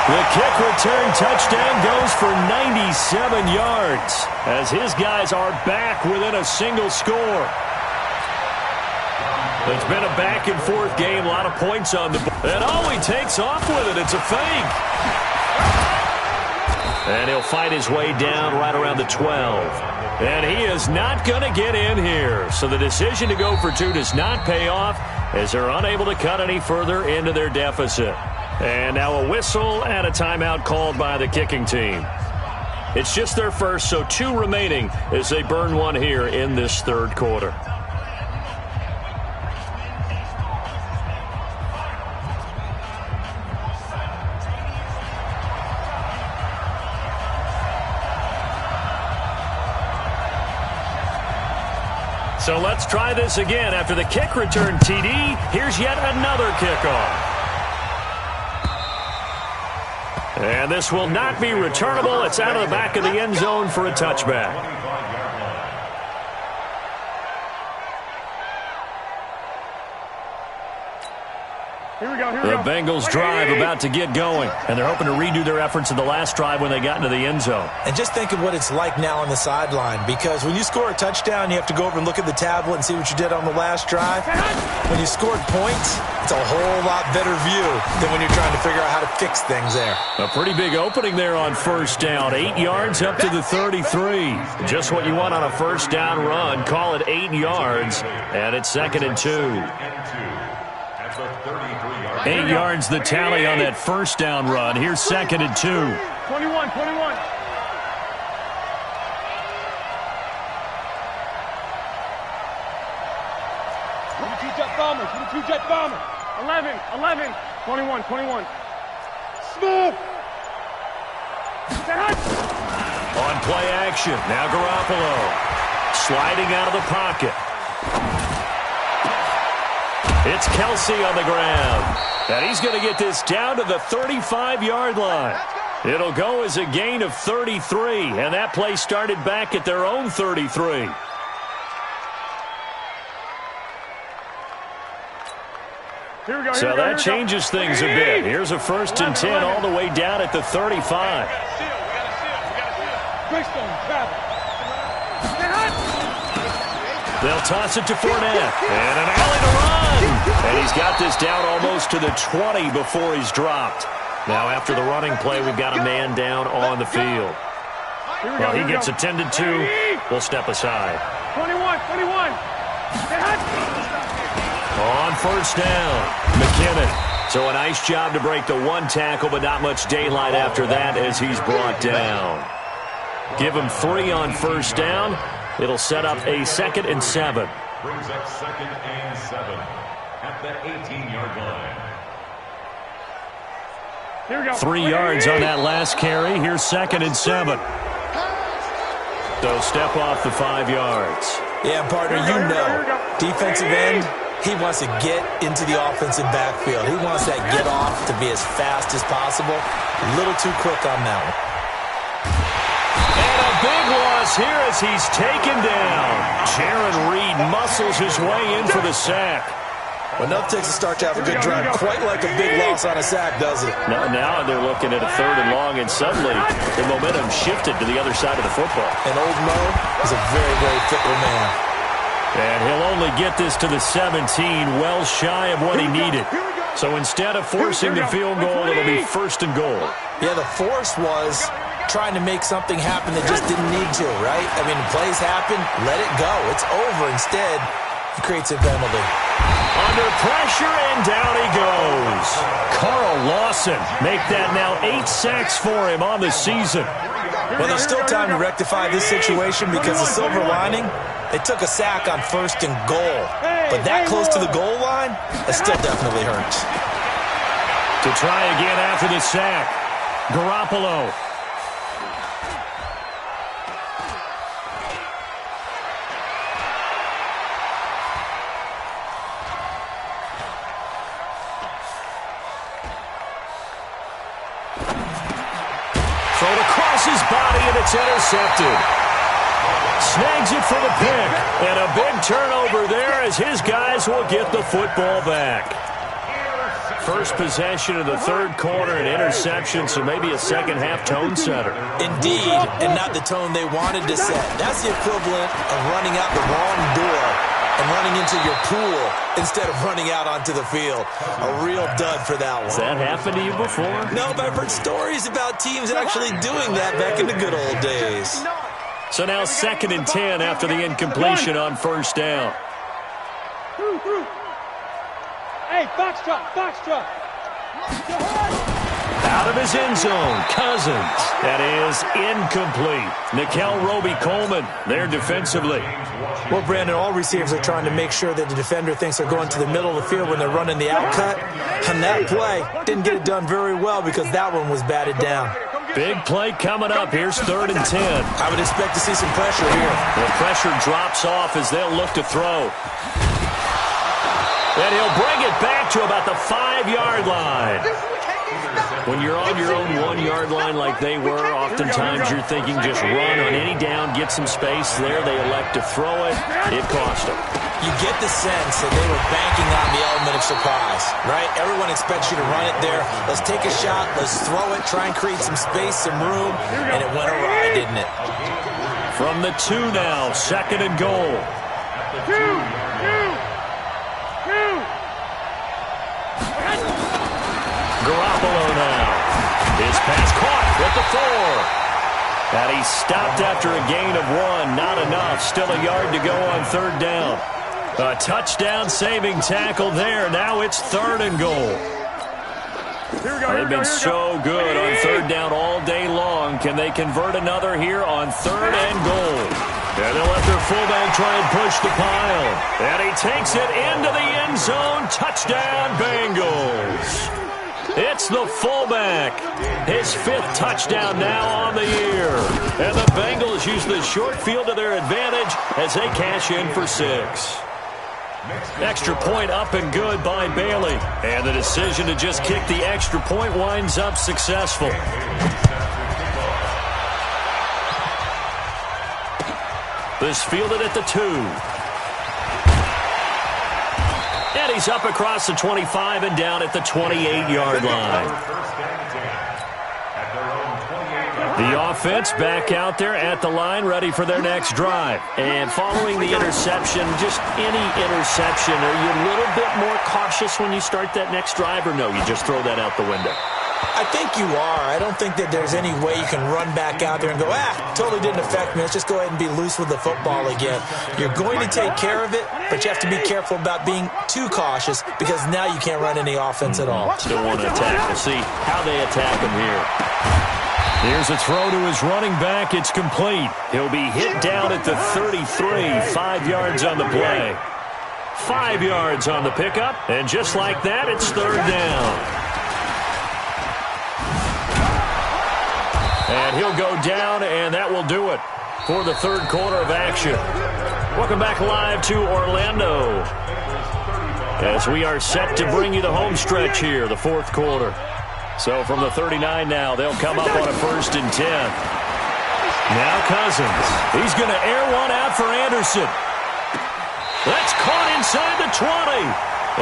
The kick return touchdown goes for 97 yards as his guys are back within a single score. It's been a back-and-forth game, a lot of points on the board. And he takes off with it. It's a fake. And he'll fight his way down right around the 12. And he is not going to get in here. So the decision to go for 2 does not pay off as they're unable to cut any further into their deficit. And now a whistle and a timeout called by the kicking team. It's just their first, so 2 remaining as they burn one here in this third quarter. So let's try this again. After the kick return TD, here's yet another kickoff. And this will not be returnable. It's out of the back of the end zone for a touchback. The Bengals drive about to get going, and they're hoping to redo their efforts in the last drive when they got into the end zone. And just think of what it's like now on the sideline, because when you score a touchdown, you have to go over and look at the tablet and see what you did on the last drive. When you scored points, it's a whole lot better view than when you're trying to figure out how to fix things there. A pretty big opening there on first down. 8 yards up to the 33. Just what you want on a first down run. Call it 8 yards, and it's 2nd and 2. 8 yards the tally on that first down run. Here's 2nd and 2. 21. 22 jet bomber. 22 jet bomber. 11. 21. Smooth. On play action. Now Garoppolo. Sliding out of the pocket. It's Kelsey on the ground. And he's going to get this down to the 35-yard line. It'll go as a gain of 33. And that play started back at their own 33. So that changes things a bit. Here's a 1st and 10 all the way down at the 35. They'll toss it to Fournette. And an alley to run. And he's got this down almost to the 20 before he's dropped. Now after the running play, we've got a man down on the field. Well, he gets attended to. We'll step aside. 21. On first down, McKinnon. So a nice job to break the 1 tackle, but not much daylight after that as he's brought down. Give him 3 on first down. It'll set up a 2nd and 7. Brings up 2nd and 7 at the 18-yard line. 3 yards on that last carry. Here's 2nd and 7. So step off the 5 yards. Yeah, partner, you know, defensive end, he wants to get into the offensive backfield. He wants that get off to be as fast as possible. A little too quick on that one. And a big loss here as he's taken down. Jaron Reed muscles his way in for the sack. Well, enough takes a start to have a good drive. Quite like a big loss on a sack, does it? Now they're looking at a 3rd and long, and suddenly the momentum shifted to the other side of the football. And old Mo is a very, very fickle man. And he'll only get this to the 17, well shy of what he needed. So instead of forcing the field goal, it'll be 1st and goal. Yeah, the force was trying to make something happen that just didn't need to, right? I mean, plays happen, let it go. It's over. Instead, he creates a penalty. Under pressure, and down he goes. Carl Lawson make that now 8 sacks for him on the season. Well, there's still time to rectify this situation because the silver lining, they took a sack on 1st and goal. But that close to the goal line, that still definitely hurts. To try again after the sack, Garoppolo. Thrown across his body, and it's intercepted. Snags it for the pick. And a big turnover there as his guys will get the football back. first possession of the third quarter, an interception, so maybe a second-half tone setter. Indeed, and not the tone they wanted to set. That's the equivalent of running out the wrong door and running into your pool instead of running out onto the field. A real dud for that one. Has that happened to you before? No, but I've heard stories about teams actually doing that back in the good old days. So now 2nd and 10 after the incompletion on first down. Hey, foxtrot. Out of his end zone, Cousins. That is incomplete. Nickel Roby-Coleman there defensively. Well, Brandon, all receivers are trying to make sure that the defender thinks they're going to the middle of the field when they're running the out cut. And that play didn't get it done very well because that one was batted down. Big play coming up. Here's 3rd and 10. I would expect to see some pressure here. The pressure drops off as they'll look to throw. And he'll bring it back to about the 5-yard line. When you're on your own 1-yard line like they were, oftentimes you're thinking just run on any down, get some space there. They elect to throw it. It cost them. You get the sense that they were banking on the element of surprise, right? Everyone expects you to run it there. Let's take a shot. Let's throw it. Try and create some space, some room. And it went awry, didn't it? From the 2 now, 2nd and goal. Garoppolo now. His pass caught with the 4. And he stopped after a gain of 1. Not enough. Still a yard to go on 3rd down. A touchdown-saving tackle there. Now it's 3rd and goal. They've been so good on 3rd down all day long. Can they convert another here on 3rd and goal? And they'll let their fullback try and push the pile. And he takes it into the end zone. Touchdown, Bengals. It's the fullback. His 5th touchdown now on the year. And the Bengals use the short field to their advantage as they cash in for 6. Extra point up and good by Bailey. And the decision to just kick the extra point winds up successful. This fielded at the 2. And he's up across the 25 and down at the 28-yard line. The offense back out there at the line, ready for their next drive. And following the interception, just any interception, are you a little bit more cautious when you start that next drive, or no, you just throw that out the window? I think you are. I don't think that there's any way you can run back out there and go, totally didn't affect me. Let's just go ahead and be loose with the football again. You're going to take care of it, but you have to be careful about being too cautious because now you can't run any offense at all. Still want to attack. We'll see how they attack him here. Here's a throw to his running back. It's complete. He'll be hit down at the 33, 5 yards on the play. 5 yards on the pickup, and just like that, it's 3rd down. And he'll go down, and that will do it for the 3rd quarter of action. Welcome back live to Orlando as we are set to bring you the home stretch here, the 4th quarter. So from the 39 now, they'll come up on a 1st and 10. Now Cousins. He's going to air one out for Anderson. That's caught inside the 20.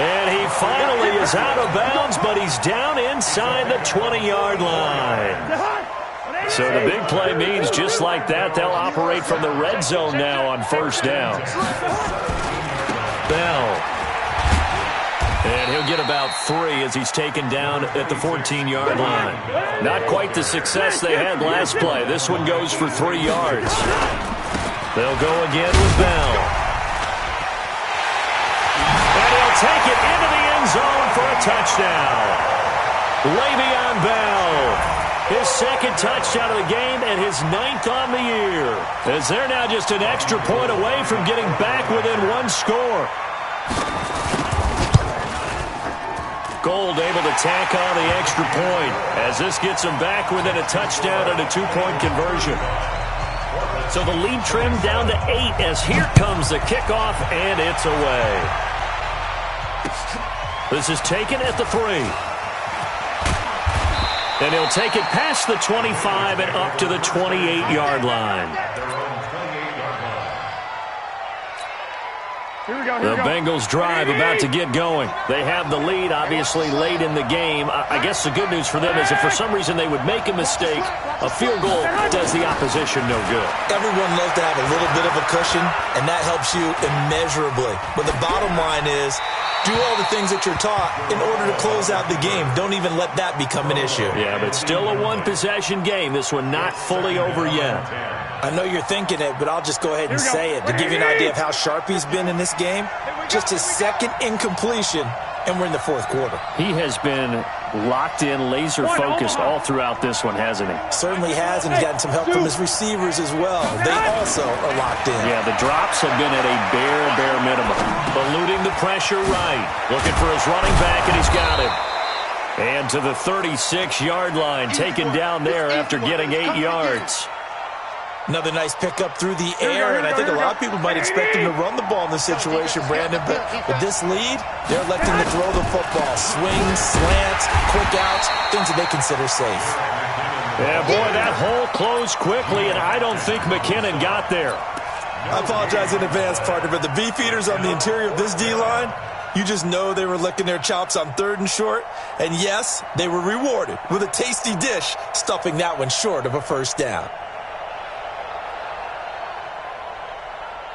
And he finally is out of bounds, but he's down inside the 20-yard line. So the big play means just like that, they'll operate from the red zone now on 1st down. Bell. And he'll get about 3 as he's taken down at the 14-yard line. Not quite the success they had last play. This one goes for 3 yards. They'll go again with Bell. And he'll take it into the end zone for a touchdown. Le'Veon Bell. His 2nd touchdown of the game and his 9th on the year. As they're now just an extra point away from getting back within 1 score. Gold able to tack on the extra point as this gets them back within a touchdown and a 2-point conversion. So the lead trimmed down to 8 as here comes the kickoff, and it's away. This is taken at the 3. And he'll take it past the 25 and up to the 28-yard line. The Bengals drive about to get going. They have the lead, obviously, late in the game. I guess the good news for them is if for some reason they would make a mistake, a field goal does the opposition no good. Everyone loves to have a little bit of a cushion, and that helps you immeasurably. But the bottom line is, do all the things that you're taught in order to close out the game. Don't even let that become an issue. Yeah, but still a one-possession game. This one not fully over yet. I know you're thinking it, but I'll just go ahead and say it. To give you an idea of how sharp he's been in this game, just his second incompletion, and we're in the fourth quarter. He has been locked in, laser-focused all throughout this one, hasn't he? Certainly has, and he's gotten some help from his receivers as well. They also are locked in. Yeah, the drops have been at a bare minimum. Eluding the pressure right. Looking for his running back, and he's got him. And to the 36-yard line, taken down there after getting 8 yards. Another nice pickup through the air, and I think a lot of people might expect him to run the ball in this situation, Brandon. But with this lead, they're electing to throw the football. Swings, slants, quick outs, things that they consider safe. Yeah, boy, that hole closed quickly, and I don't think McKinnon got there. I apologize in advance, partner, but the beef eaters on the interior of this D-line, you just know they were licking their chops on 3rd and short. And yes, they were rewarded with a tasty dish, stuffing that one short of a first down.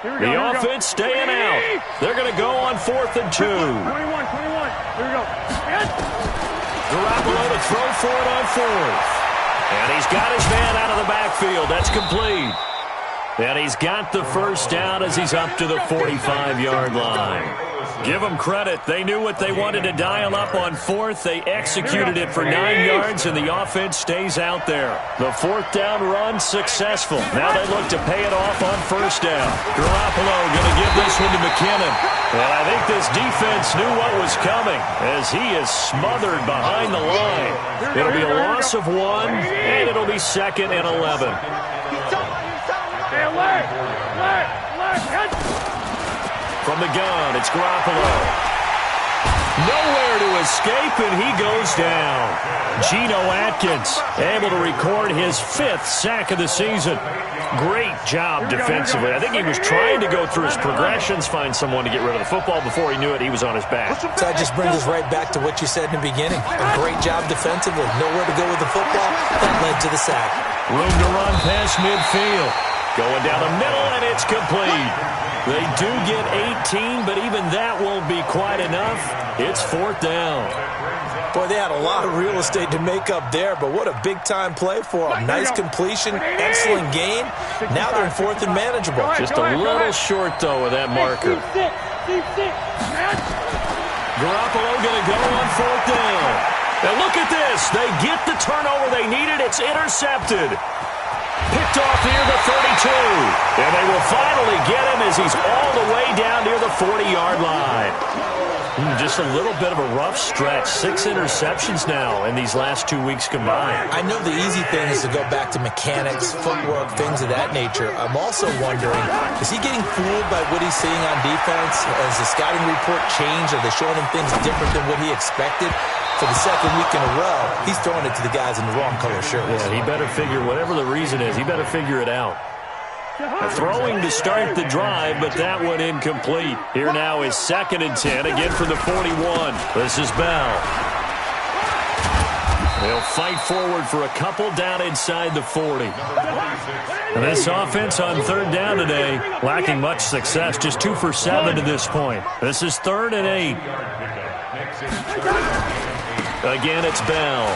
The offense staying out. They're going to go on 4th and 2. 21. Here we go. Garoppolo to throw for it on 4th. And he's got his man out of the backfield. That's complete. And he's got the first down as he's up to the 45-yard line. Give them credit. They knew what they wanted to dial up on 4th. They executed it for 9 yards, and the offense stays out there. The 4th down run successful. Now they look to pay it off on 1st down. Garoppolo going to give this one to McKinnon. And I think this defense knew what was coming as he is smothered behind the line. It'll be a loss of 1, and it'll be 2nd and 11. From the gun, it's Garoppolo. Nowhere to escape, and he goes down. Geno Atkins able to record his 5th sack of the season. Great job defensively. I think he was trying to go through his progressions, find someone to get rid of the football. Before he knew it, he was on his back. So that just brings us right back to what you said in the beginning. A great job defensively. Nowhere to go with the football. That led to the sack. Room to run past midfield. Going down the middle, and it's complete. They do get 18, but even that won't be quite enough. It's 4th down. Boy, they had a lot of real estate to make up there, but what a big-time play for them. Nice completion, excellent gain. Now they're in 4th and manageable. Just a little short, though, with that marker. Garoppolo going to go on 4th down. Now look at this. They get the turnover they needed. It's intercepted. Picked off near the 32. And they will finally get him as he's all the way down near the 40-yard line. Just a little bit of a rough stretch. 6 interceptions now in these last 2 weeks combined. I know the easy thing is to go back to mechanics, footwork, things of that nature. I'm also wondering, is he getting fooled by what he's seeing on defense? Has the scouting report changed? Are they showing him things different than what he expected? For the 2nd week in a row, he's throwing it to the guys in the wrong color shirts. Yeah, he better figure, whatever the reason is, he better figure it out. Throwing to start the drive, but that one incomplete. Here now is 2nd and 10, again for the 41. This is Bell. They'll fight forward for a couple down inside the 40. And this offense on 3rd down today, lacking much success, just 2 for 7 to this point. This is 3rd and 8. Again, it's Bell.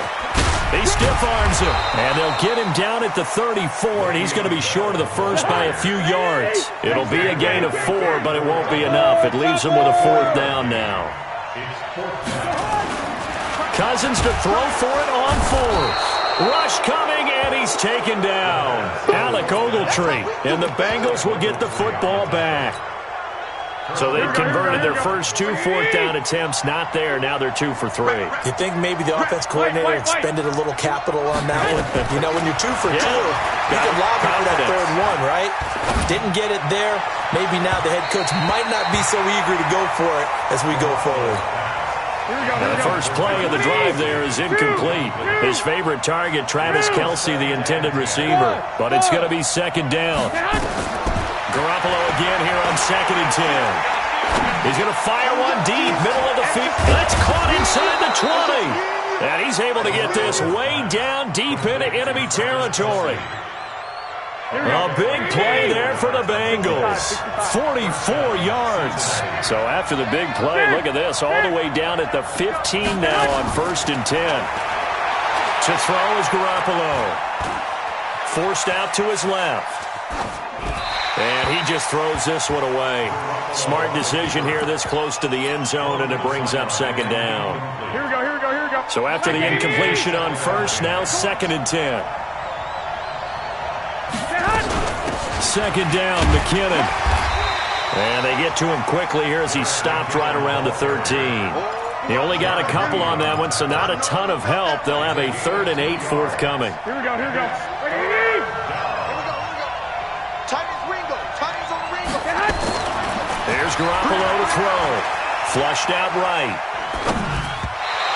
He stiff-arms him, and they'll get him down at the 34, and he's going to be short of the first by a few yards. It'll be a gain of 4, but it won't be enough. It leaves him with a 4th down now. Cousins to throw for it on 4th. Rush coming, and he's taken down. Alec Ogletree, and the Bengals will get the football back. So they'd converted their first 2 4th down attempts. Not there. Now they're 2 for 3. You think maybe the offense coordinator expended a little capital on that one? You know, when you're 2 for 2, you can lob it for that 3rd one, right? Didn't get it there. Maybe now the head coach might not be so eager to go for it as we go forward. The first play of the drive there is incomplete. His favorite target, Travis Kelce, the intended receiver. But it's going to be 2nd down. Garoppolo again here on 2nd and 10. He's going to fire one deep, middle of the field. That's caught inside the 20. And he's able to get this way down deep into enemy territory. A big play there for the Bengals. 44 yards. So after the big play, look at this, all the way down at the 15 now on 1st and 10. To throw is Garoppolo. Forced out to his left. And he just throws this one away. Smart decision here this close to the end zone, and it brings up 2nd down. Here we go, here we go, here we go. So after the incompletion on 1st, now 2nd and 10. 2nd down, McKinnon. And they get to him quickly here as he stopped right around the 13. He only got a couple on that one, so not a ton of help. They'll have a 3rd and 8 forthcoming. Here we go, here we go. There's Garoppolo to throw. Flushed out right.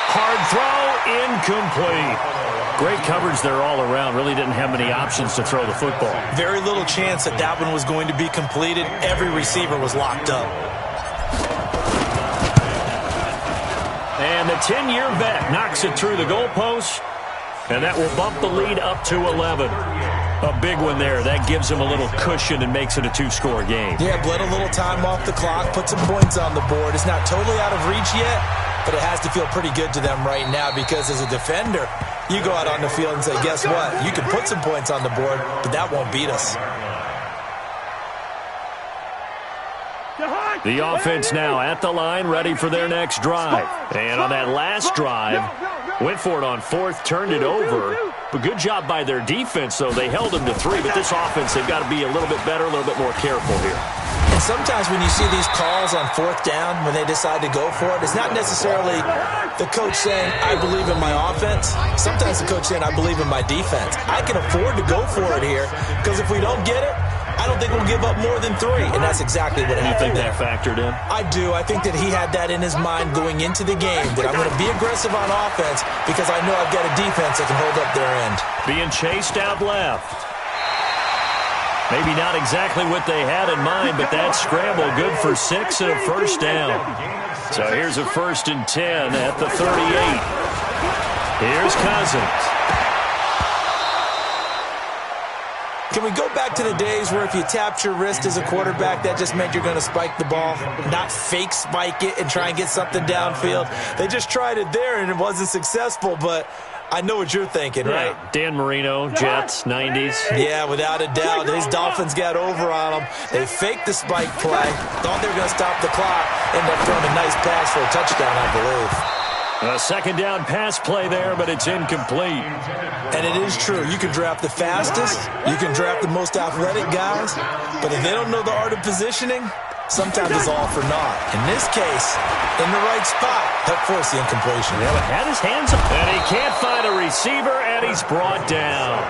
Hard throw, incomplete. Great coverage there all around. Really didn't have many options to throw the football. Very little chance that that one was going to be completed. Every receiver was locked up. And the 10-year vet knocks it through the goalpost, and that will bump the lead up to 11. A big one there. That gives them a little cushion and makes it a 2-score game. Yeah, bled a little time off the clock, put some points on the board. It's not totally out of reach yet, but it has to feel pretty good to them right now because as a defender, you go out on the field and say, guess what? You can put some points on the board, but that won't beat us. The offense now at the line, ready for their next drive. And on that last drive, went for it on 4th, turned it over. But good job by their defense, though. They held them to 3, but this offense, they've got to be a little bit better, a little bit more careful here. And sometimes when you see these calls on 4th down, when they decide to go for it, it's not necessarily the coach saying, I believe in my offense. Sometimes the coach saying, I believe in my defense. I can afford to go for it here because if we don't get it, I don't think we'll give up more than 3, and that's exactly what happened. You think there. that factored in? I do. I think that he had that in his mind going into the game, that I'm going to be aggressive on offense because I know I've got a defense that can hold up their end. Being chased out left. Maybe not exactly what they had in mind, but that scramble good for 6 and a 1st down. So here's a 1st and 10 at the 38. Here's Cousins. Can we go back to the days where if you tapped your wrist as a quarterback, that just meant you're going to spike the ball, not fake spike it and try and get something downfield? They just tried it there, and it wasn't successful, but I know what you're thinking, right? Dan Marino, Jets, 90s. Yeah, without a doubt. These Dolphins got over on them. They faked the spike play, thought they were going to stop the clock, ended up throwing a nice pass for a touchdown, I believe. A 2nd down pass play there, but it's incomplete. And it is true. You can draft the fastest. You can draft the most athletic guys. But if they don't know the art of positioning, sometimes it's all for naught. In this case, in the right spot, helped force the incompletion. Yeah, but had his hands up. And he can't find a receiver, and he's brought down.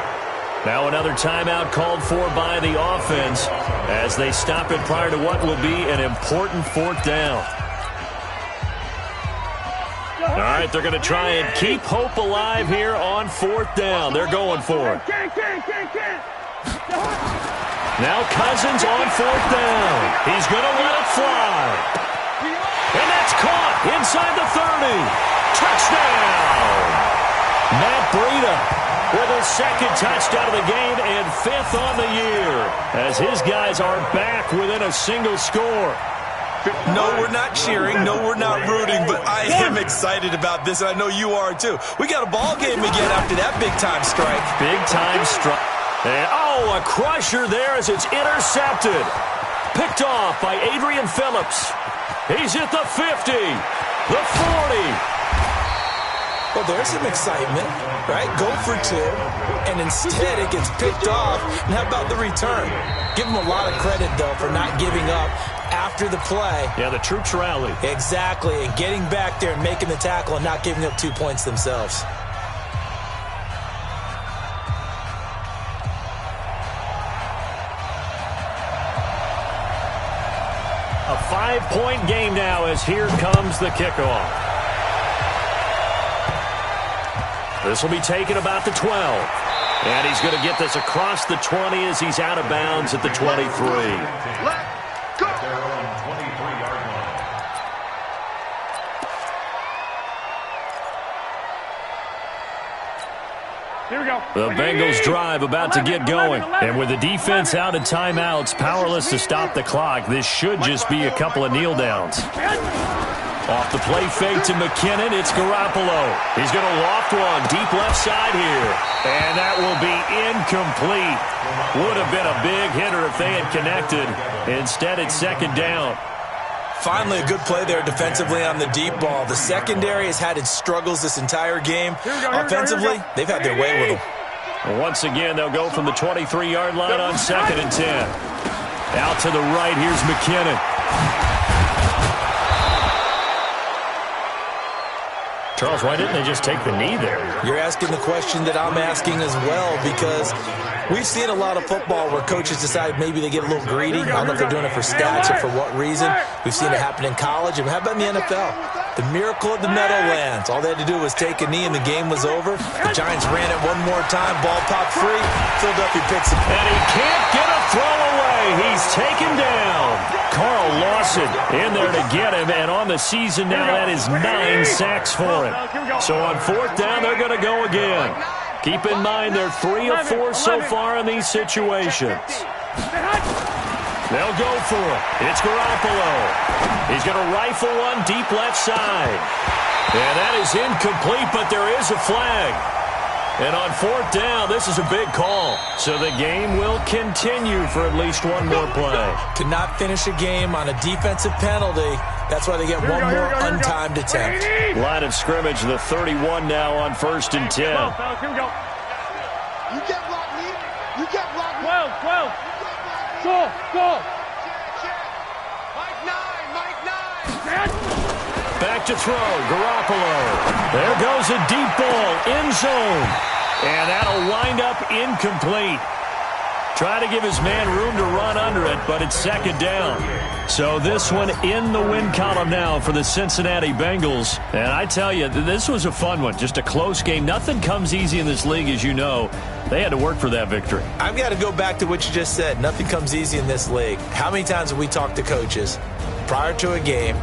Now another timeout called for by the offense as they stop it prior to what will be an important 4th down. All right, they're going to try and keep hope alive here on 4th down. They're going for it. Now Cousins on 4th down. He's going to let it fly. And that's caught inside the 30. Touchdown! Matt Breida with his 2nd touchdown of the game and 5th on the year as his guys are back within a single score. No, we're not cheering. No, we're not rooting, but I am excited about this, and I know you are too. We got a ball game again after that big-time strike. Big-time strike. And, a crusher there as it's intercepted. Picked off by Adrian Phillips. He's at the 50, the 40. Well, there's some excitement, right? Go for 2, and instead it gets picked off. And how about the return? Give them a lot of credit, though, for not giving up after the play. Yeah, the troops rally. Exactly, and getting back there and making the tackle and not giving up 2 points themselves. A 5-point game now as here comes the kickoff. This will be taken about the 12. And he's going to get this across the 20 as he's out of bounds at the 23. Here we go. The Bengals drive about to get going. And with the defense out of timeouts, powerless to stop the clock, this should just be a couple of kneel downs. Off the play fake to McKinnon, it's Garoppolo. He's going to loft one deep left side here. And that will be incomplete. Would have been a big hitter if they had connected. Instead, it's second down. Finally, a good play there defensively on the deep ball. The secondary has had its struggles this entire game. Offensively, they've had their way with them. Once again, they'll go from the 23-yard line on 2nd and 10. Out to the right, here's McKinnon. Charles, why didn't they just take the knee there? You're asking the question that I'm asking as well, because we've seen a lot of football where coaches decide maybe they get a little greedy. I don't know if they're doing it for stats or for what reason. We've seen it happen in college, and how about in the NFL? The miracle of the Meadowlands. All they had to do was take a knee, and the game was over. The Giants ran it one more time. Ball popped free. Philadelphia picks it. And he can't get a throw away. He's taken down. Carl Lawson in there to get him, and on the season now, that is 9 sacks for him. So on 4th down, they're going to go again. Keep in mind, they're 3 of 4 so far in these situations. They'll go for it. It's Garoppolo. He's going to rifle one deep left side. And that is incomplete, but there is a flag. And on 4th down, this is a big call. So the game will continue for at least one more play. To not finish a game on a defensive penalty, that's why they get one more untimed attempt. Line of scrimmage, the 31 now on 1st and 10. Here we go. You get blocked, Lee. You get blocked. 12. Go. Mike 9. Back to throw, Garoppolo. There goes a deep ball, end zone. And that'll wind up incomplete. Try to give his man room to run under it, but it's 2nd down. So this one in the win column now for the Cincinnati Bengals. And I tell you, this was a fun one, just a close game. Nothing comes easy in this league, as you know. They had to work for that victory. I've got to go back to what you just said. Nothing comes easy in this league. How many times have we talked to coaches prior to a game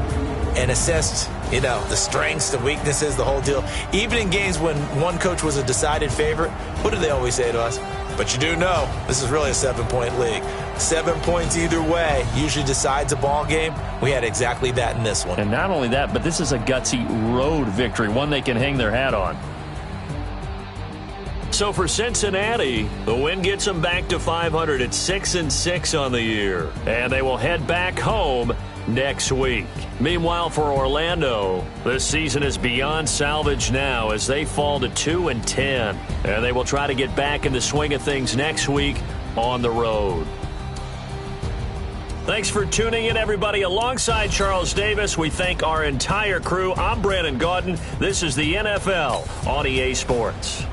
and assessed, the strengths, the weaknesses, the whole deal? Even in games when one coach was a decided favorite, what do they always say to us? But you do know this is really a 7-point league. 7 points either way usually decides a ball game. We had exactly that in this one. And not only that, but this is a gutsy road victory, one they can hang their hat on. So for Cincinnati, the win gets them back to 500 at 6-6 on the year. And they will head back home next week. Meanwhile, for Orlando, this season is beyond salvage now as they fall to 2-10. And they will try to get back in the swing of things next week on the road. Thanks for tuning in, everybody. Alongside Charles Davis, we thank our entire crew. I'm Brandon Gaudin. This is the NFL on EA Sports.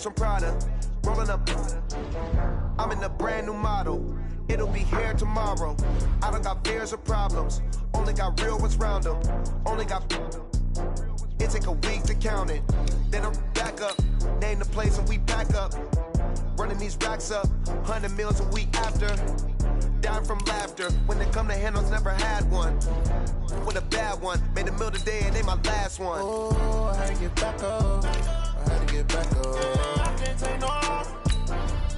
From Prada, rolling up. I'm in a brand new model. It'll be here tomorrow. I don't got fears or problems. Only got real ones round them. Only got. It take a week to count it. Then I'm back up. Name the place and we pack up. Running these racks up. 100 meals a week after. Dying from laughter. When they come to handles, never had one. With a bad one. Made a meal today and they my last one. Oh, I had to get back up. I had to get back up. I can't take no off.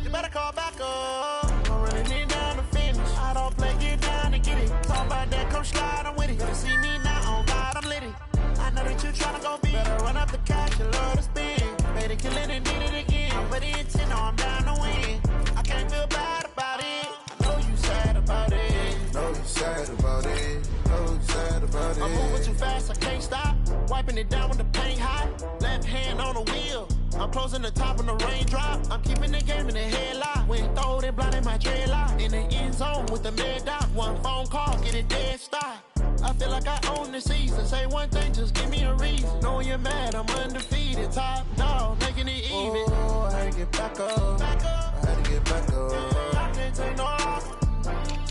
You better call back up. I'm running it down to finish. I don't play, get down to get it. Talk about that, come slide, I'm with it. Better see me now, oh God, I'm litty. I know that you tryna go big. Better run up the cash, you love to spin. Better kill it and did it again. I'm ready to 10, no, I'm down to win. I can't feel bad about it. I know you sad about it. Know you sad about it. Know you sad about it. I'm moving too fast, I can't stop. Wiping it down with the paint hot. Left hand on the wheel. I'm closing the top on the raindrop. I'm keeping the game in the headlock. When throw it blind in my dreadlock. In the end zone with the mad dot. One phone call, get it dead stop. I feel like I own the season. Say one thing, just give me a reason. Knowing you're mad, I'm undefeated. Top dog, making it even. Oh, I had to get back up. I had to get back up. I can't take no loss.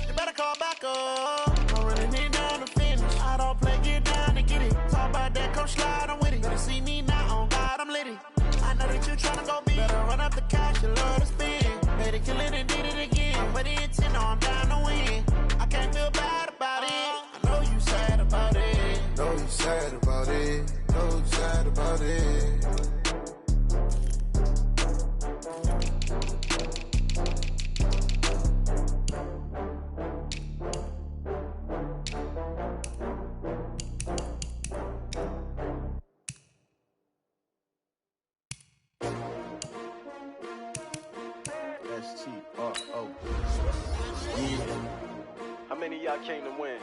You better call back up. I'm running it down to finish. I don't play, get down to get it. Talk about that, come slide, I'm with it. Better see me now, on God, I'm lit it. I know that you tryna go big. Better run up the cash, you love to spend. Made it, kill it, and did it again. But the intent, no, I'm down to win. I can't feel bad about it. I know you sad about it. Know you sad about it. Know you sad about it. S-T-R-O. Yeah. How many of y'all came to win?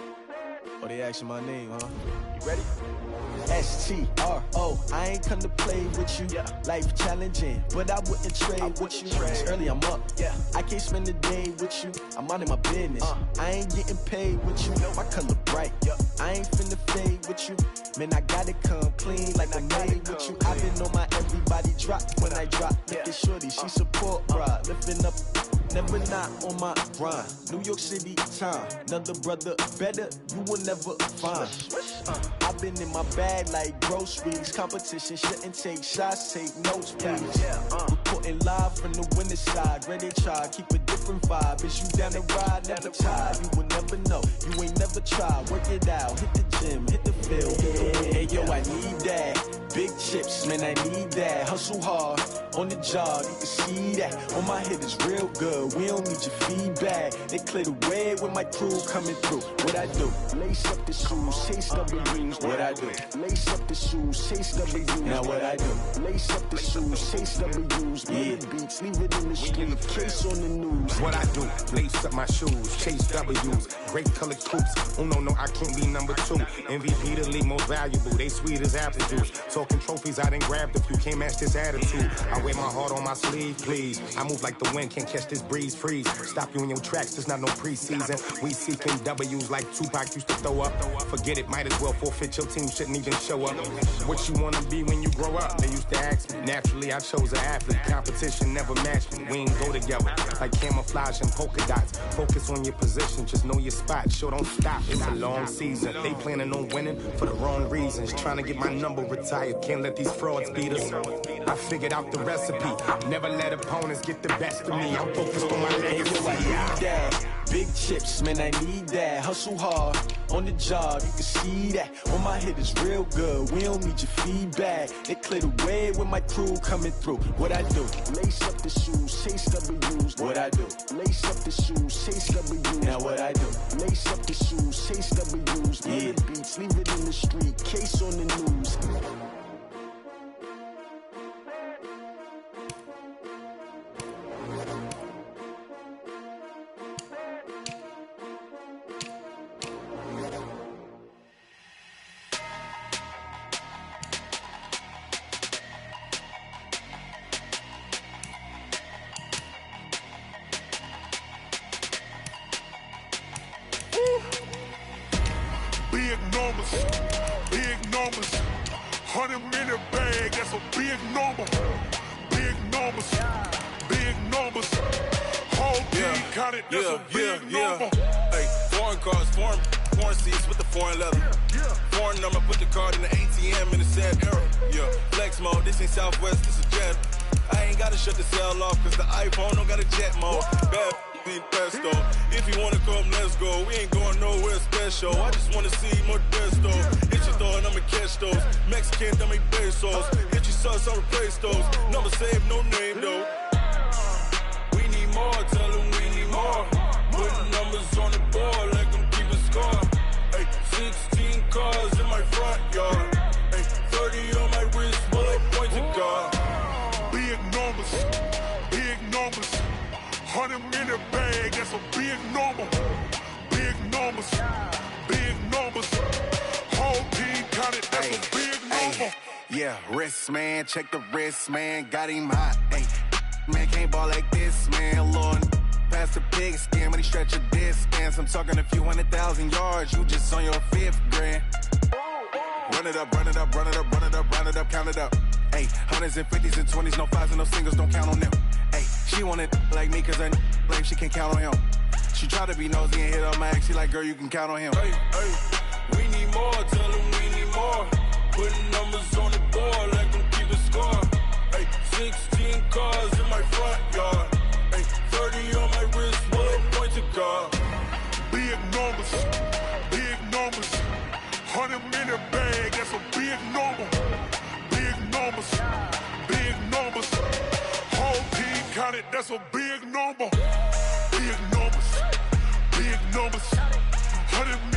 Oh, they asking my name, huh? You ready? S-T-R-O. I ain't come to play with you. Yeah. Life challenging, but I wouldn't trade with you. It's early, I'm up. Yeah. I can't spend the day with you. I'm minding my business. I ain't getting paid with you. My color bright. Yeah. I ain't finna fade with you. Man, I gotta come clean like I'm made with you. I've been on my everybody drop when I drop. Look at shorty, she support, bruh. Lifting up. Never not on my grind. New York City time. Another brother better, you will never find. I've been in my bag like groceries. Competition shouldn't take shots, take notes, please. Reporting live from the winning side. Ready to try, keep a different vibe. Is you down the ride, never tired. You will never know, you ain't never tried. Work it out, hit the gym, hit the field. Hey yo, I need that. Big chips, man, I need that. Hustle hard, on the job, you can see that. On my head is real good, we don't need your feedback. They clear the way with my crew coming through. What I do? Lace up the shoes, chase W's. What I do? Lace up the shoes, chase W's. Now what I do? Lace up the shoes, chase W's. Yeah. Beats, leave it in the street, case on the news. What I do? Lace up my shoes, chase W's. Great colored coops. Oh no, I can't be number 2. MVP the league most valuable. They sweet as apple juice. Talking trophies, I done grabbed a few. Can't match this attitude. I wear my heart on my sleeve, please. I move like the wind, can't catch this breeze, freeze. Stop you in your tracks, there's not no preseason. We seeking W's like Tupac used to throw up. Forget it, might as well forfeit. Your team shouldn't even show up. What you wanna be when you grow up? They used to ask me. Naturally, I chose an athlete. Competition never matched me. We ain't go together like camouflage and polka dots. Focus on your position, just know your spot. Sure, don't stop. It's a long season. They planning on winning for the wrong reasons. Trying to get my number retired. Can't let these frauds beat us. I figured out the recipe. Never let opponents get the best of me. I'm focused on my legacy. I need that. Big chips, man, I need that. Hustle hard, on the job, you can see that. On my head is real good, we don't need your feedback. They clear the way with my crew coming through. What I do? Lace up the shoes, chase W's. What I do? Lace up the shoes, chase W's. Now what I do? Lace up the shoes, chase W's. Yeah. Beats, leave it in the street, case on the news. Big numbers, 100-minute bag, that's a big number. Big numbers, whole team counted, that's a big number. Hey, foreign cars, foreign seats with the foreign leather. Foreign number, put the card in the ATM in the sad era. Yeah, flex mode, this ain't Southwest, this is Jet. I ain't gotta shut the cell off, cause the iPhone don't got a jet mode. Bad in pesto. If you wanna come, let's go. We ain't going nowhere special. I just wanna see Modesto. Hit your thought, I'ma catch those. Mexican, I'ma make pesos. Hit your sauce, I'll replace those. Number save, no name though. We need more, tell them we need more. Putting numbers on the board like I'm keeping score. Hey, 16 cars in my front yard. Hey, 30 on my wrist, while I point to God. Big numbers, 100-minute bag, that's a big number. Big numbers, whole team counted, that's a big number. Yeah, wrist, man, check the wrist, man, got him hot. Hey, man, can't ball like this, man, Lord. Past the pig skin when he stretch a distance. I'm talking a few 100,000 yards, you just on your 5th grand. Run it up, run it up, run it up, run it up, run it up, count it up. Hey, hundreds and 50s and 20s, no 5s and no singles, don't count on them. Hey, she want it like me, cause her lame, she can't count on him. She try to be nosy and hit on my ex, she like, girl, you can count on him. Hey, hey, we need more, tell them we need more. Putting numbers on the board, like them keep a score. Hey, 16 cars in my front yard. Hey, 30 on my wrist, one point to guard. Big numbers, 100-minute bag, that's a big number. Big numbers, whole team counted, that's a big number. Big numbers, 100